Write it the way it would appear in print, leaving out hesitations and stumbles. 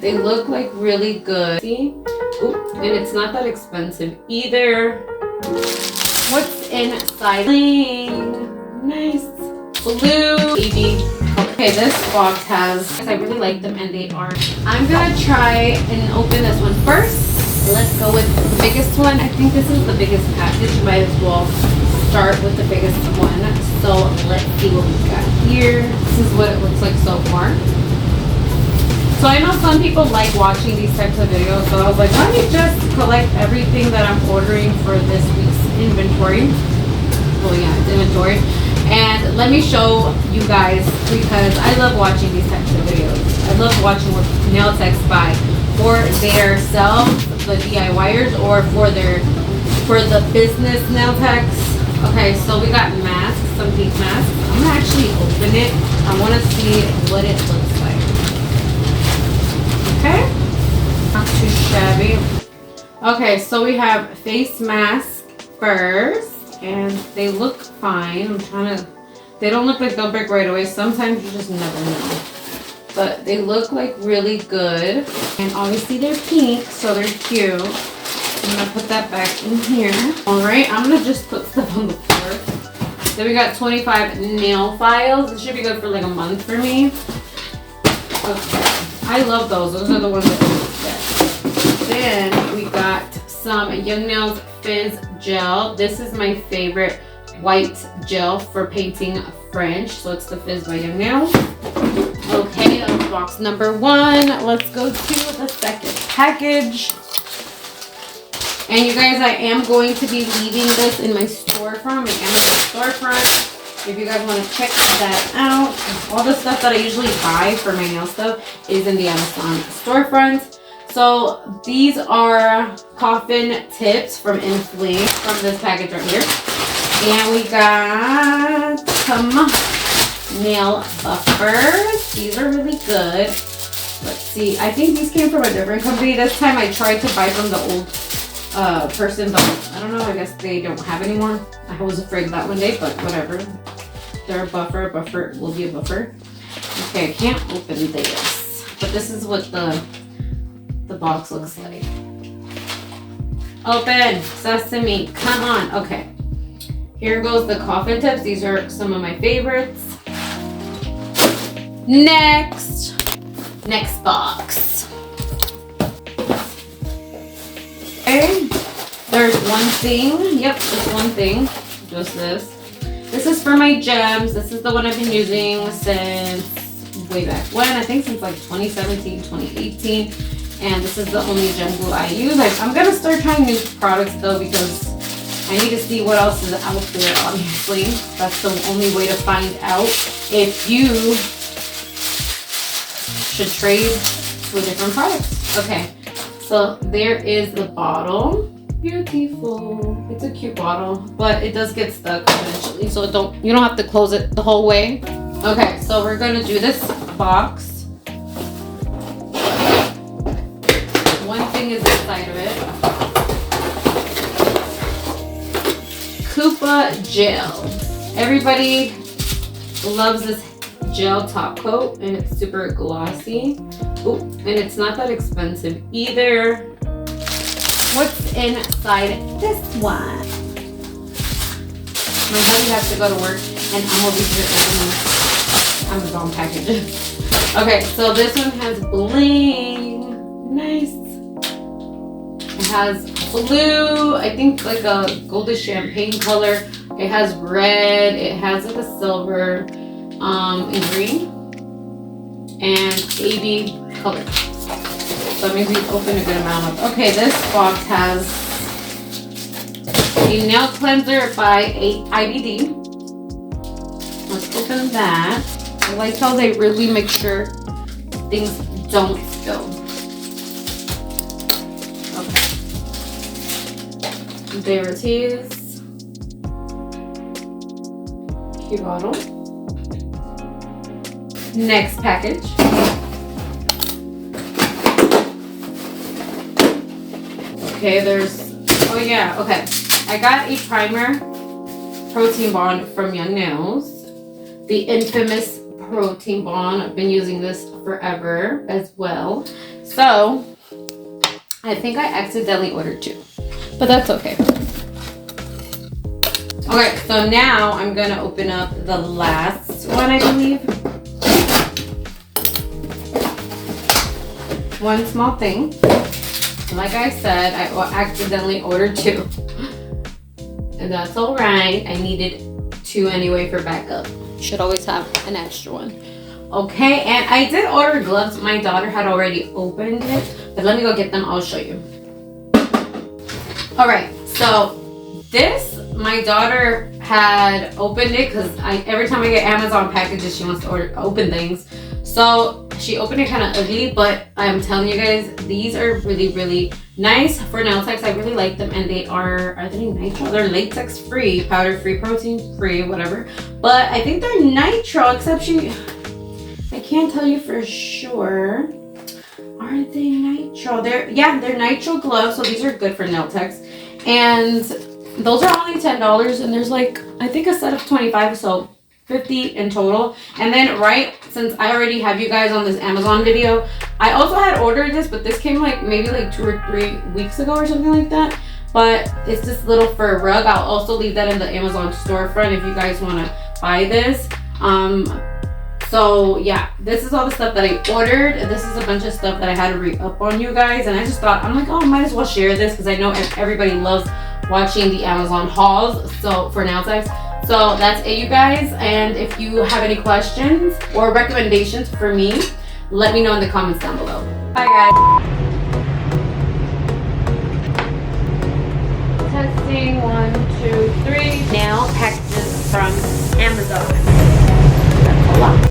They look like really good. See? Ooh, and it's not that expensive either. What's inside? Nice. Blue. Baby. Okay, this box has, I really like them and they are. I'm gonna try and open this one first. Let's go with the biggest one. I think this is the biggest package. Might as well start with the biggest one. So let's see what we got here. This is what it looks like so far. So I know some people like watching these types of videos, so I was like, let me just collect everything that I'm ordering for this week's inventory. Oh yeah, it's inventory. And let me show you guys, because I love watching these types of videos. I love watching what nail techs buy for their self, the DIYers, or for the business nail techs. Okay, so we got masks, some pink masks. I'm gonna actually open it. I wanna see what it looks like. Okay, not too shabby. Okay, so we have face mask first, and they look fine. They don't look like they'll break right away. Sometimes you just never know. But they look like really good. And obviously they're pink, so they're cute. I'm gonna put that back in here. All right, I'm gonna just put stuff on the floor. Then we got 25 nail files. This should be good for like a month for me. Okay. I love those. Those are the ones that I get. Then we got some Young Nails Fizz Gel. This is my favorite white gel for painting French. So it's the Fizz by Young Nails. Okay, that was box number one. Let's go to the second package. And you guys, I am going to be leaving this in my storefront, my Amazon storefront. If you guys want to check that out, all the stuff that I usually buy for my nail stuff is in the Amazon storefront. So these are coffin tips from Inflame from this package right here. And we got some nail buffers. These are really good. Let's see. I think these came from a different company. This time I tried to buy from the old person, but I don't know. I guess they don't have anymore. I was afraid of that one day, but whatever. They're a buffer. A buffer will be a buffer. Okay, I can't open this, but this is what the box looks like. Open, sesame, come on. Okay, here goes the coffin tips. These are some of my favorites. Next box. Okay, there's one thing. Yep, just one thing. Just this. This is for my gems. This is the one I've been using since way back when. I think since like 2017, 2018. And this is the only gem glue I use. I'm gonna start trying new products though, because I need to see what else is out there, obviously. That's the only way to find out if you should trade to a different product. Okay, so there is the bottle. Beautiful. It's a cute bottle, but it does get stuck eventually, so you don't have to close it the whole way. Okay, so we're gonna do this box. One thing is inside of it. Coupa gel. Everybody loves this gel top coat, and it's super glossy. Ooh, and it's not that expensive either. What's inside this one? My hubby has to go to work, and I'm over here opening Amazon packages. Okay, so this one has bling. Nice. It has blue, I think like a goldish champagne color. It has red. It has like a silver, and green, and baby color. So that means we've opened a good amount of. Okay, this box has a nail cleanser by IBD. Let's open that. I like how they really make sure things don't spill. Okay. There it is. Cute bottle. Next package. Okay, oh yeah, okay. I got a primer protein bond from Young Nails. The infamous protein bond. I've been using this forever as well. So I think I accidentally ordered 2, but that's okay. Okay, so now I'm gonna open up the last one, I believe. One small thing. Like I said, I accidentally ordered 2. And that's all right. I needed 2 anyway for backup. Should always have an extra one. Okay, and I did order gloves. My daughter had already opened it, but let me go get them. I'll show you. All right, so this, my daughter had opened it because every time I get Amazon packages, she wants to open things. So she opened it kind of ugly, but I'm telling you guys, these are really, really nice for nail techs. I really like them, and they are they nitro? They're latex free, powder free, protein free, whatever. But I think they're nitro, except I can't tell you for sure. Are they nitro? They're nitro gloves, so these are good for nail techs. And those are only $10, and there's like, I think a set of 25, so 50 in total. And then since I already have you guys on this Amazon video, I also had ordered this, but this came like maybe like 2 or 3 weeks ago or something like that. But it's this little fur rug. I'll also leave that in the Amazon storefront if you guys want to buy this. So yeah, this is all the stuff that I ordered. This is a bunch of stuff that I had to re-up on you guys, and I just thought, I'm like, oh, I might as well share this because I know everybody loves watching the Amazon hauls, so for nail techs. So that's it, you guys. And if you have any questions or recommendations for me, let me know in the comments down below. Bye, guys. Testing 1, 2, 3. Nail packages from Amazon. That's a lot.